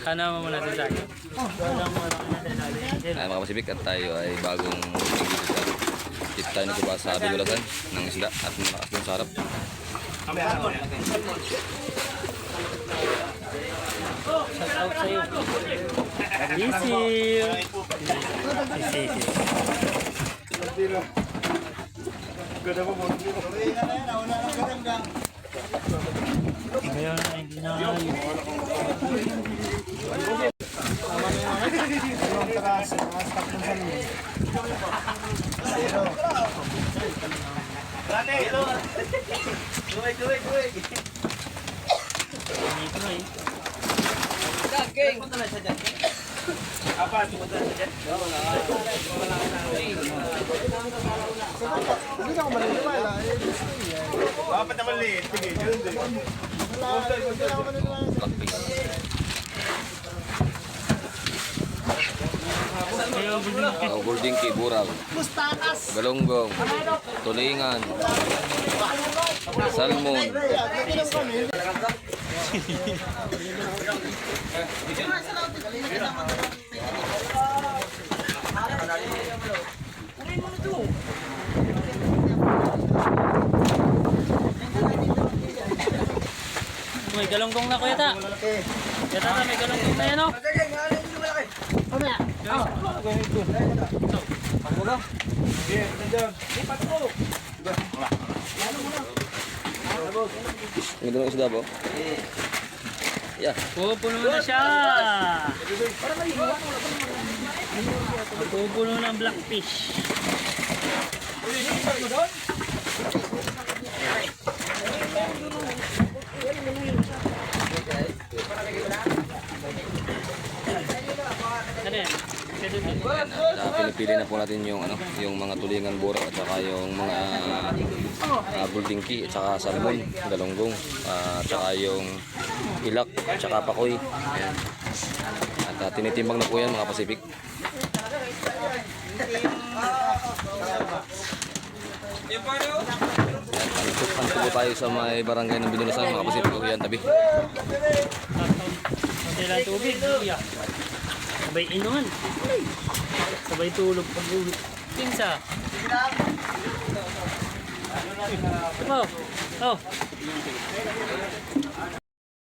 Ano mo muna sa akin? Ay mga Pasibik, at tayo ay bagong dito sa tip tayo nagkuha sa dugulasan ng isda at malakas ng sarap. Shout out sa'yo. Isil. Ngayon na hindi na Dapat naman liit. Sige, yun din. Golden key, burang, galonggong, tulingan, salmon. may galonggong na kuya ta. Yata na may galonggong na yan o. Ang ganda ng isda po? Yeah. Pupuno na siya. Pupuno ng blackfish. Ano yan? Pinipili na po natin yung yung mga tulingan burang at saka yung mga golden key at saka salmon, galonggong, at saka yung ilak at saka pakoy. Ayan. At tinitimbang na po yan mga Pasibik. Panto po tayo sa may barangay ng Binulasan mga Pasibik. Yan tabi. Konti lang tubig. Kuya. Sabay inuman. Sabay tulog pag-ulit. Pinsa. Oh. Oh.